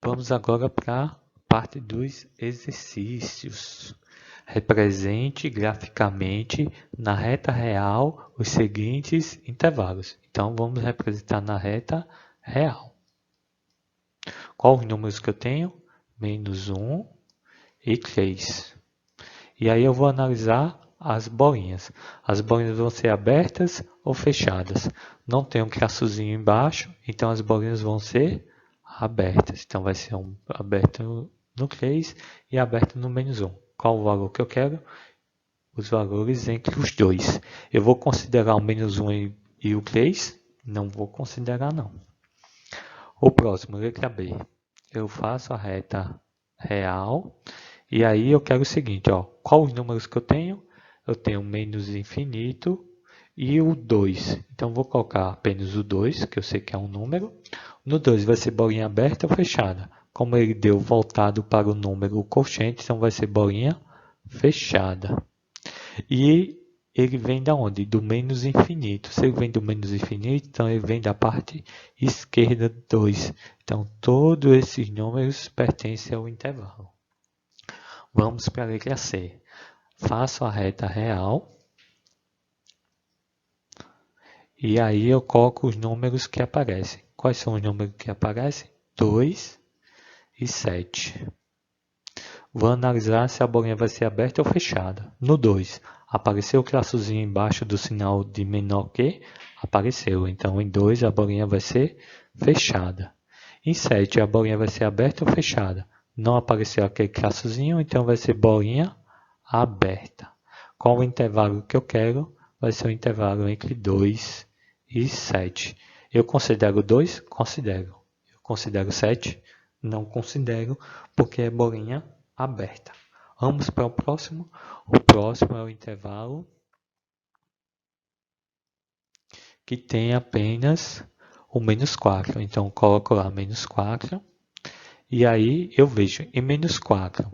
Vamos agora para a parte dos exercícios. Represente graficamente na reta real os seguintes intervalos. Então, vamos representar na reta real. Quais os números que eu tenho? -1 e 3. E aí eu vou analisar as bolinhas. As bolinhas vão ser abertas ou fechadas. Não tem um traçozinho embaixo, então as bolinhas vão ser abertas. Então vai ser aberto no 3 e aberto no -1. Qual o valor que eu quero? Os valores entre os dois. Eu vou considerar o -1 e o 3? Não vou considerar não. O próximo, letra B. Eu faço a reta real. E aí eu quero o seguinte, ó, qual os números que eu tenho? Eu tenho menos infinito e o 2. Então vou colocar apenas o 2, que eu sei que é um número. No 2 vai ser bolinha aberta ou fechada? Como ele deu voltado para o número quociente, então vai ser bolinha fechada. E ele vem da onde? Do menos infinito. Se ele vem do menos infinito, então ele vem da parte esquerda 2. Então todos esses números pertencem ao intervalo. Vamos para a letra C. Faço a reta real. E aí eu coloco os números que aparecem. Quais são os números que aparecem? 2 e 7. Vou analisar se a bolinha vai ser aberta ou fechada. No 2, apareceu o traçozinho embaixo do sinal de menor que? Apareceu. Então, em 2, a bolinha vai ser fechada. Em 7, a bolinha vai ser aberta ou fechada? Não apareceu aquele traçozinho, então vai ser bolinha aberta. Qual o intervalo que eu quero? Vai ser o intervalo entre 2 e 7. Eu considero 2? Considero. Eu considero 7? Não considero, porque é bolinha aberta. Vamos para o próximo. O próximo é o intervalo que tem apenas o -4. Então, coloco lá -4. E aí eu vejo em -4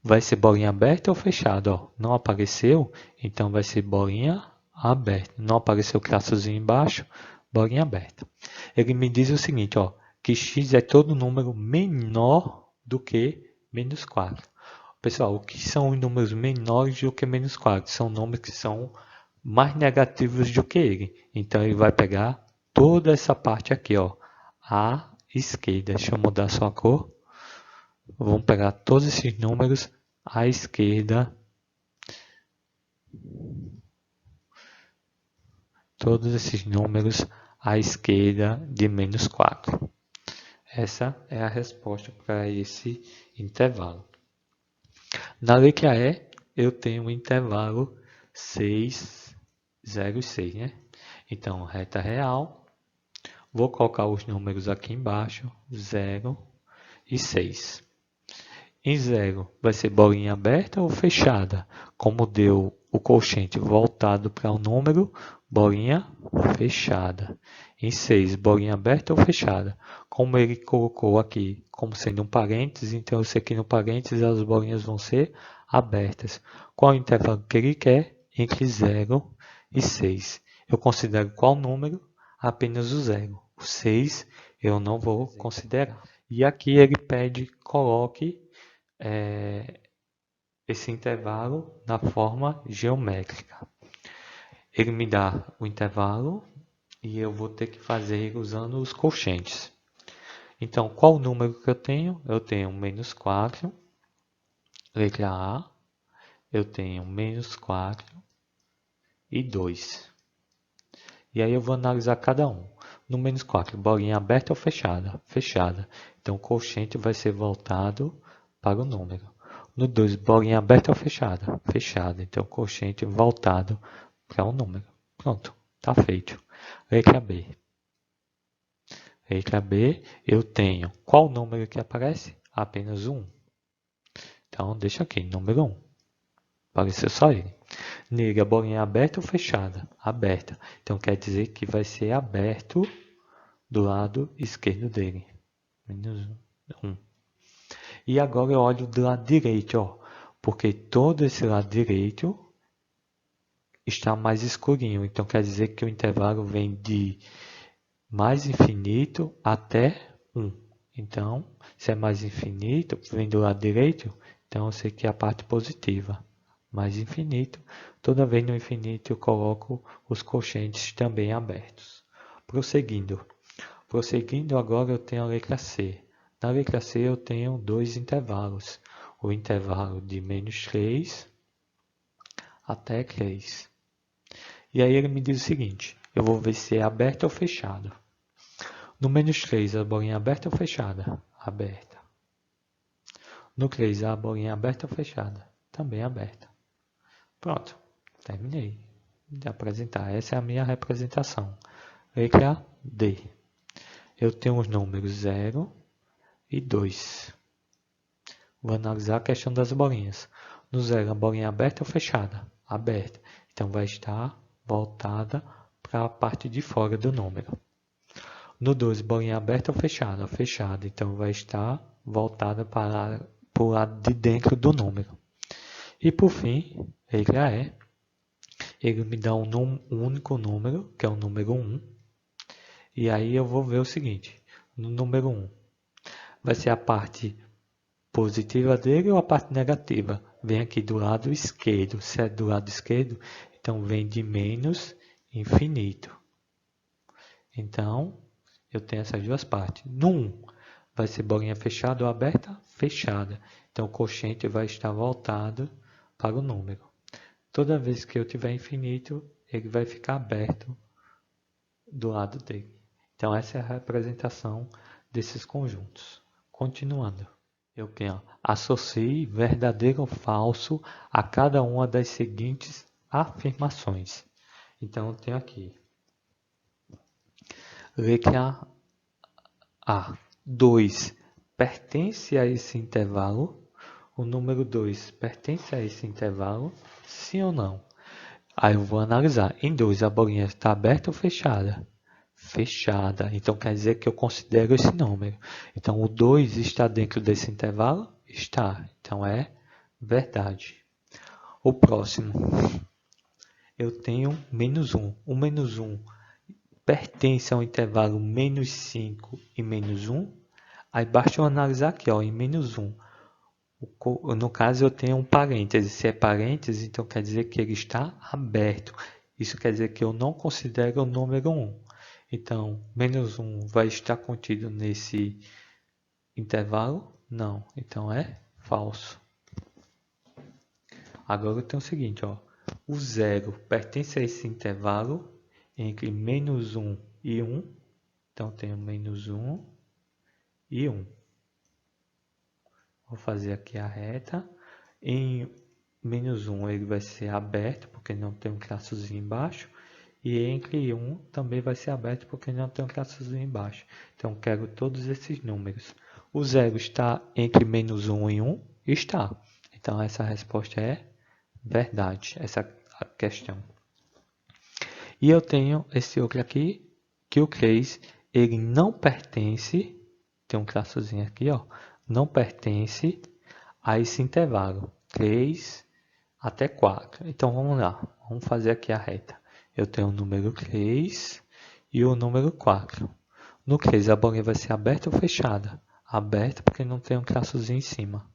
vai ser bolinha aberta ou fechada? Ó, não apareceu, então vai ser bolinha aberta. Não apareceu o traçozinho embaixo, bolinha aberta. Ele me diz o seguinte, ó, que x é todo número menor do que -4. Pessoal, o que são os números menores do que -4? São números que são mais negativos do que ele. Então, ele vai pegar toda essa parte aqui, ó, à esquerda. Deixa eu mudar só a cor. Vamos pegar todos esses números à esquerda. Todos esses números à esquerda de -4. Essa é a resposta para esse intervalo. Na letra E, eu tenho um intervalo 6, 0 e 6, né? Então, reta real. Vou colocar os números aqui embaixo, 0 e 6. Em 0 vai ser bolinha aberta ou fechada? Como deu o quociente voltado para o número, bolinha fechada. Em 6, bolinha aberta ou fechada? Como ele colocou aqui como sendo um parênteses, então eu sei que no parênteses as bolinhas vão ser abertas. Qual o intervalo que ele quer? Entre 0 e 6. Eu considero qual número? Apenas o 0. O 6 eu não vou considerar. E aqui ele pede, coloque esse intervalo na forma geométrica. Ele me dá o intervalo e eu vou ter que fazer usando os quocientes. Então, qual o número que eu tenho? Eu tenho -4, letra A. Eu tenho -4 e 2. E aí eu vou analisar cada um. No -4, bolinha aberta ou fechada? Fechada. Então, o quociente vai ser voltado para o número. No 2, bolinha aberta ou fechada? Fechada. Então, o quociente voltado para o número. Pronto, está feito. Letra B. Letra B, eu tenho qual número que aparece? Apenas 1. Então, deixa aqui, número 1. Apareceu só ele. Nele, a bolinha aberta ou fechada? Aberta. Então, quer dizer que vai ser aberto do lado esquerdo dele. -1. E agora eu olho do lado direito, ó, porque todo esse lado direito está mais escurinho. Então, quer dizer que o intervalo vem de mais infinito até 1. Então, se é mais infinito, vem do lado direito, então eu sei que é a parte positiva. Mais infinito, toda vez no infinito eu coloco os quocientes também abertos. Prosseguindo. Prosseguindo, agora eu tenho a letra C. Na letra C eu tenho dois intervalos. O intervalo de menos 3 até 3. E aí ele me diz o seguinte, eu vou ver se é aberto ou fechado. No menos 3, a bolinha aberta ou fechada? Aberta. No 3, a bolinha aberta ou fechada? Também aberta. Pronto, terminei de apresentar. Essa é a minha representação. Letra D. Eu tenho os números 0 e 2. Vou analisar a questão das bolinhas. No 0, a bolinha aberta ou fechada? Aberta. Então, vai estar voltada para a parte de fora do número. No 2, bolinha aberta ou fechada? Fechada. Então, vai estar voltada para o lado de dentro do número. E, por fim, letra E. Ele me dá um único número, que é o número 1. E aí eu vou ver o seguinte. No número 1, vai ser a parte positiva dele ou a parte negativa? Vem aqui do lado esquerdo. Se é do lado esquerdo, então vem de menos infinito. Então, eu tenho essas duas partes. No 1, vai ser bolinha fechada ou aberta? Fechada. Então, o quociente vai estar voltado para o número. Toda vez que eu tiver infinito, ele vai ficar aberto do lado dele. Então, essa é a representação desses conjuntos. Continuando. Eu tenho, associe verdadeiro ou falso a cada uma das seguintes afirmações. Então, eu tenho aqui. Letra A. 2 pertence a esse intervalo. O número 2 pertence a esse intervalo? Sim ou não? Aí eu vou analisar. Em 2, a bolinha está aberta ou fechada? Fechada. Então, quer dizer que eu considero esse número. Então, o 2 está dentro desse intervalo? Está. Então, é verdade. O próximo. Eu tenho menos 1. O menos 1 pertence ao intervalo menos 5 e menos 1. Aí, basta eu analisar aqui, ó, em menos 1. No caso, eu tenho um parêntese. Se é parêntese, então quer dizer que ele está aberto. Isso quer dizer que eu não considero o número 1. Então, menos 1 vai estar contido nesse intervalo? Não. Então, é falso. Agora eu tenho o seguinte, ó. O 0 pertence a esse intervalo entre menos 1 e 1. Então, eu tenho menos 1 e 1. Vou fazer aqui a reta. Em menos 1 ele vai ser aberto, porque não tem um traçozinho embaixo. E entre 1 também vai ser aberto, porque não tem um traçozinho embaixo. Então, quero todos esses números. O 0 está entre menos 1 e 1? Está. Então, essa resposta é verdade, essa questão. E eu tenho esse outro aqui, que o 3, ele não pertence, tem um traçozinho aqui, ó, não pertence a esse intervalo, 3 até 4. Então, vamos lá, vamos fazer aqui a reta. Eu tenho o número 3 e o número 4. No 3, a bolinha vai ser aberta ou fechada? Aberta, porque não tem um traçozinho em cima.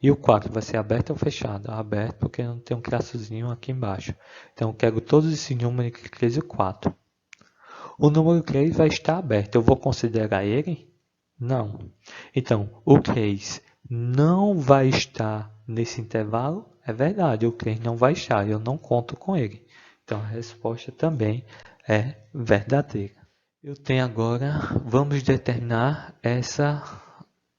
E o 4 vai ser aberto ou fechado? Aberto, porque não tem um traçozinho aqui embaixo. Então, eu quero todos esses números entre 3 e 4. O número 3 vai estar aberto. Eu vou considerar ele? Não. Então, o 3 não vai estar nesse intervalo? É verdade, o 3 não vai estar. Eu não conto com ele. Então, a resposta também é verdadeira. Eu tenho agora, vamos determinar essas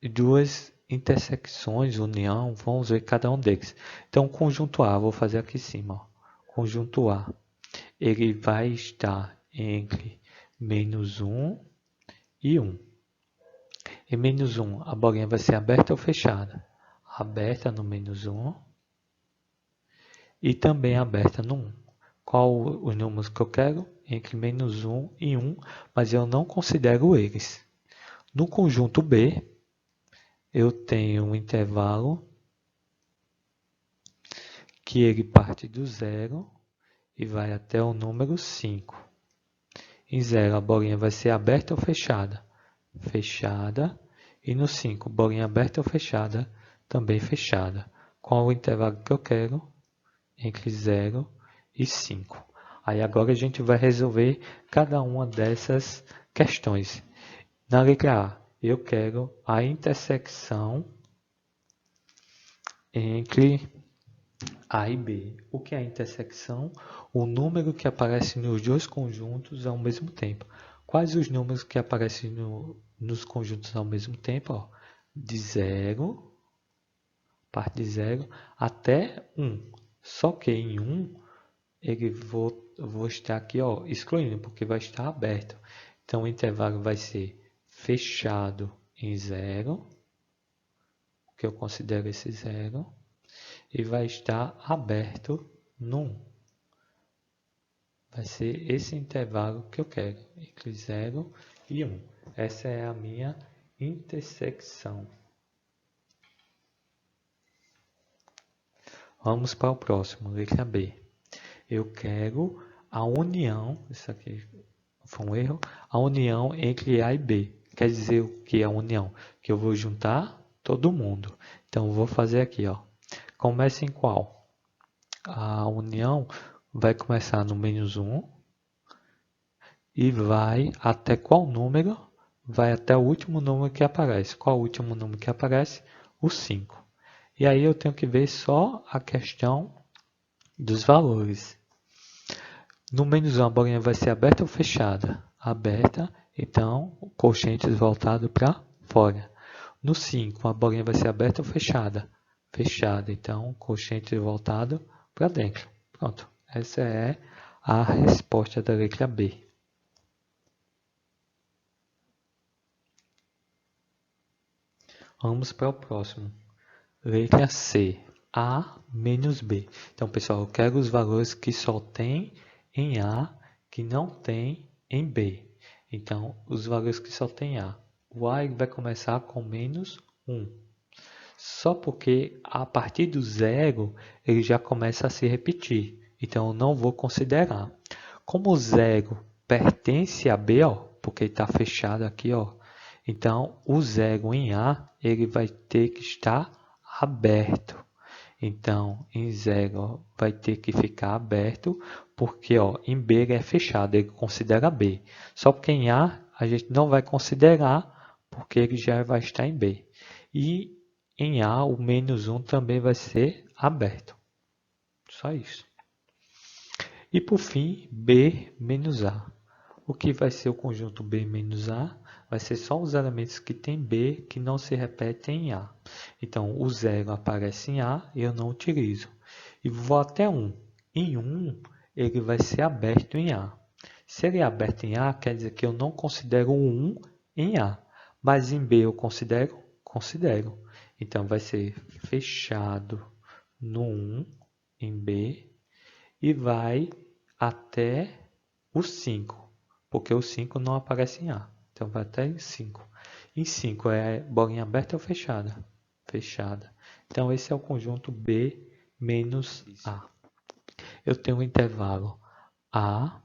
duas intersecções, união, vamos ver cada um deles. Então, conjunto A, vou fazer aqui em cima. Ó. Conjunto A, ele vai estar entre menos 1 e 1. Em menos 1, a bolinha vai ser aberta ou fechada? Aberta no menos 1 e também aberta no 1. Qual os números que eu quero? Entre menos 1 e 1, mas eu não considero eles. No conjunto B, eu tenho um intervalo que ele parte do 0 e vai até o número 5. Em 0, a bolinha vai ser aberta ou fechada? Fechada. E no 5, bolinha aberta ou fechada? Também fechada. Qual o intervalo que eu quero? Entre 0 e 5. Aí agora a gente vai resolver cada uma dessas questões. Na letra A, eu quero a intersecção entre A e B. O que é a intersecção? O número que aparece nos dois conjuntos ao mesmo tempo. Quais os números que aparecem nos conjuntos ao mesmo tempo? Ó, de 0, parte de 0 até 1. Só que em 1, vou estar aqui excluindo, porque vai estar aberto. Então, o intervalo vai ser fechado em 0, que eu considero esse 0, e vai estar aberto no 1. Vai ser esse intervalo que eu quero, entre 0 e 1. Essa é a minha intersecção. Vamos para o próximo, letra B. Eu quero a união, isso aqui foi um erro, a união entre A e B. Quer dizer o que é a união? Que eu vou juntar todo mundo. Então, eu vou fazer aqui, ó. Começa em qual? A união vai começar no menos 1 e vai até qual número? Vai até o último número que aparece. Qual o último número que aparece? O 5. E aí eu tenho que ver só a questão dos valores. No menos 1, a bolinha vai ser aberta ou fechada? Aberta, então o quociente voltado para fora. No 5, a bolinha vai ser aberta ou fechada? Fechada, então o quociente voltado para dentro. Pronto, essa é a resposta da letra B. Vamos para o próximo. Letra C, A menos B. Então, pessoal, eu quero os valores que só tem em A, que não tem em B. Então, os valores que só tem A. O A vai começar com menos 1. Só porque a partir do 0, ele já começa a se repetir. Então, eu não vou considerar. Como o 0 pertence a B, porque está fechado aqui, então, o 0 em A, ele vai ter que estar aberto. Então, em 0 vai ter que ficar aberto, porque em B ele é fechado, ele considera B. Só porque em A a gente não vai considerar, porque ele já vai estar em B. E em A o menos 1 também vai ser aberto. Só isso. E por fim, B menos A. O que vai ser o conjunto B menos A? Vai ser só os elementos que tem B que não se repetem em A. Então, o 0 aparece em A e eu não utilizo. E vou até 1. Em 1, ele vai ser aberto em A. Se ele é aberto em A, quer dizer que eu não considero o 1 em A. Mas em B eu considero? Considero. Então, vai ser fechado no 1 em B e vai até o 5. Porque o 5 não aparece em A. Então, vai até 5. Em 5 é bolinha aberta ou fechada? Fechada. Então, esse é o conjunto B menos A. Eu tenho um intervalo A,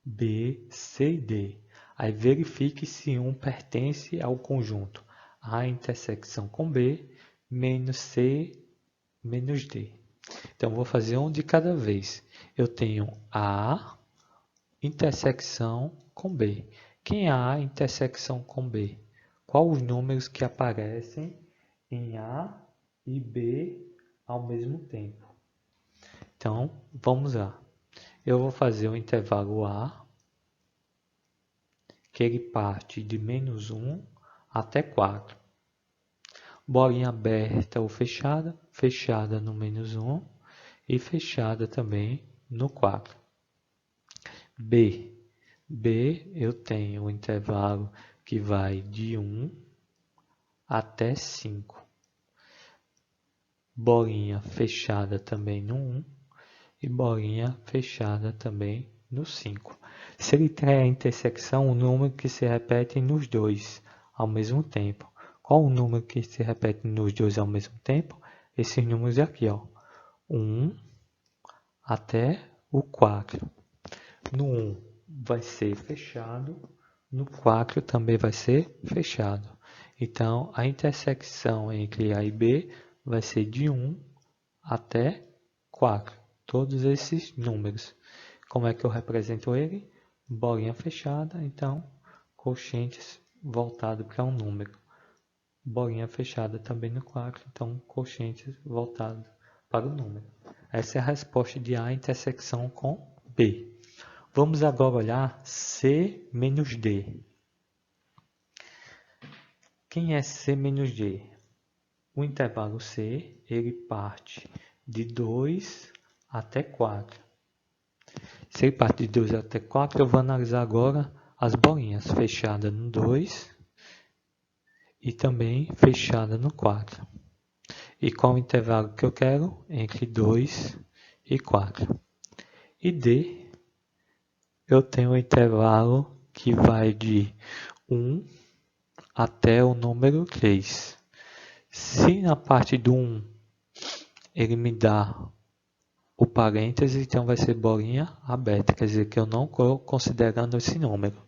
B, C e D. Aí, verifique se um pertence ao conjunto A intersecção com B, menos C, menos D. Então, vou fazer um de cada vez. Eu tenho A intersecção com B. Quem é A intersecção com B? Quais os números que aparecem em A e B ao mesmo tempo? Então, vamos lá. Eu vou fazer o intervalo A, que ele parte de menos 1 até 4. Bolinha aberta ou fechada, fechada no menos 1 e fechada também no 4. B. B, eu tenho o intervalo que vai de 1 até 5. Bolinha fechada também no 1 e bolinha fechada também no 5. Se ele tem a intersecção, o número que se repete nos dois ao mesmo tempo. Qual o número que se repete nos dois ao mesmo tempo? Esses números aqui, 1 até o 4. No 1 vai ser fechado, no 4 também vai ser fechado. Então, a intersecção entre A e B vai ser de 1 até 4. Todos esses números. Como é que eu represento ele? Bolinha fechada, então, quocientes voltado para um número. Bolinha fechada também no 4, então, quocientes voltado para o número. Essa é a resposta de A intersecção com B. Vamos agora olhar C menos D. Quem é C menos D? O intervalo C, ele parte de 2 até 4. Se ele parte de 2 até 4, eu vou analisar agora as bolinhas fechada no 2 e também fechada no 4. E qual o intervalo que eu quero? Entre 2 e 4. E D, eu tenho um intervalo que vai de 1 até o número 3. Se na parte do 1 ele me dá o parêntese, então vai ser bolinha aberta, quer dizer que eu não estou considerando esse número.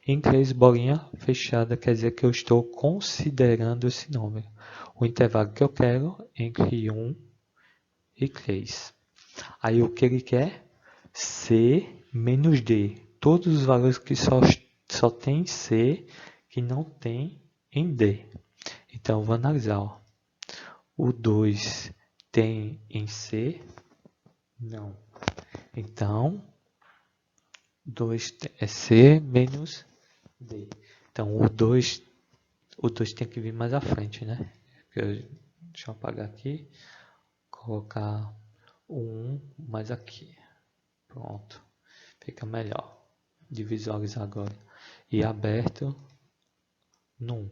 Em 3, bolinha fechada, quer dizer que eu estou considerando esse número. O intervalo que eu quero entre 1 e 3. Aí o que ele quer? C menos D. Todos os valores que só tem C, que não tem em D. Então, vou analisar. Ó. O 2 tem em C? Não. Então, 2 é C menos D. Então, o 2 tem que vir mais à frente, né? Deixa eu apagar aqui. Colocar o 1 mais aqui. Pronto. Fica melhor. De visualizar agora. E aberto no 1.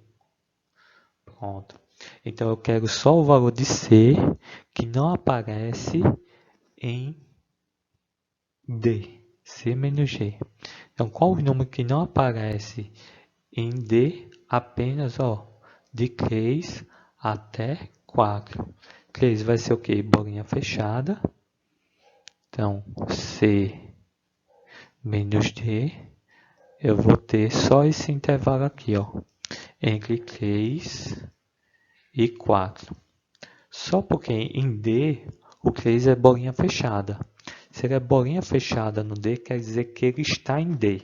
Pronto. Então, eu quero só o valor de C que não aparece em D. C menos G. Então, qual o número que não aparece em D? Apenas, ó, de 3 até 4. 3 vai ser o quê? Bolinha fechada. Então, C menos D. Eu vou ter só esse intervalo aqui, ó, entre 3 e 4. Só porque em D, o 3 é bolinha fechada. Se ele é bolinha fechada no D, quer dizer que ele está em D.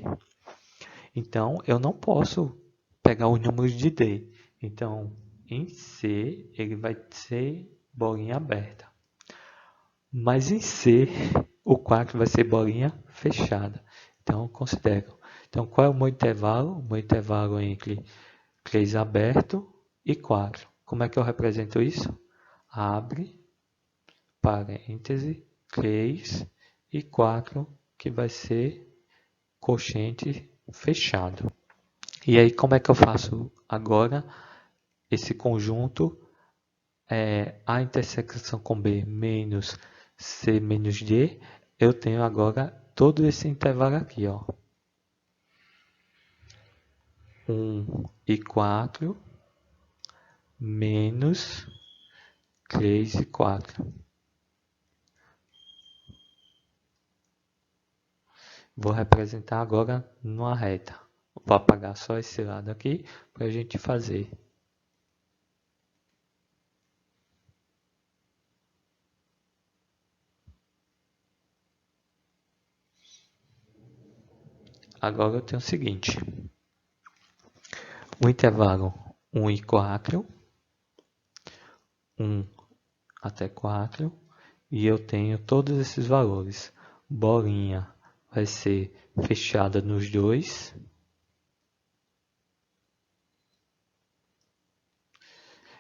Então, eu não posso pegar os números de D. Então, em C, ele vai ser bolinha aberta. Mas em C, o 4 vai ser bolinha fechada. Então, eu considero. Então, qual é o meu intervalo? O meu intervalo é entre 3 aberto e 4. Como é que eu represento isso? Abre, parêntese, 3 e 4, que vai ser quociente fechado. E aí, como é que eu faço agora esse conjunto A intersecção com B menos C menos D? Eu tenho agora todo esse intervalo aqui, ó. 1 e 4 menos 3 e 4. Vou representar agora numa reta. Vou apagar só esse lado aqui para a gente fazer. Agora eu tenho o seguinte. O intervalo 1 e 4. 1 até 4. E eu tenho todos esses valores. Bolinha vai ser fechada nos dois.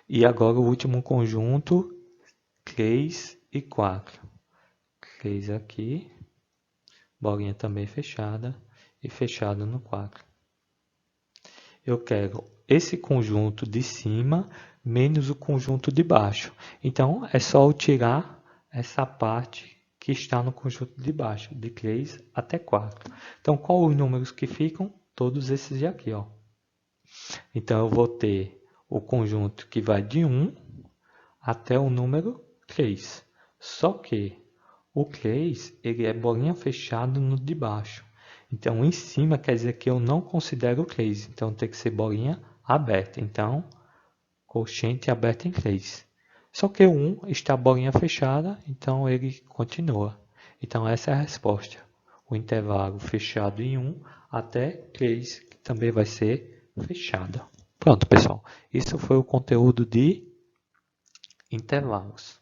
E agora o último conjunto, 3 e 4. 3 aqui, bolinha também fechada e fechada no 4. Eu quero esse conjunto de cima menos o conjunto de baixo. Então, é só eu tirar essa parte que está no conjunto de baixo, de 3 até 4. Então, qual os números que ficam? Todos esses aqui, ó. Então, eu vou ter o conjunto que vai de 1 até o número 3. Só que O 3, ele é bolinha fechada no de baixo. Então, em cima quer dizer que eu não considero o 3. Então, tem que ser bolinha aberta. Então, quociente aberto em 3. Só que o 1 está bolinha fechada, então ele continua. Então, essa é a resposta. O intervalo fechado em 1 até 3, que também vai ser fechada. Pronto, pessoal. Isso foi o conteúdo de intervalos.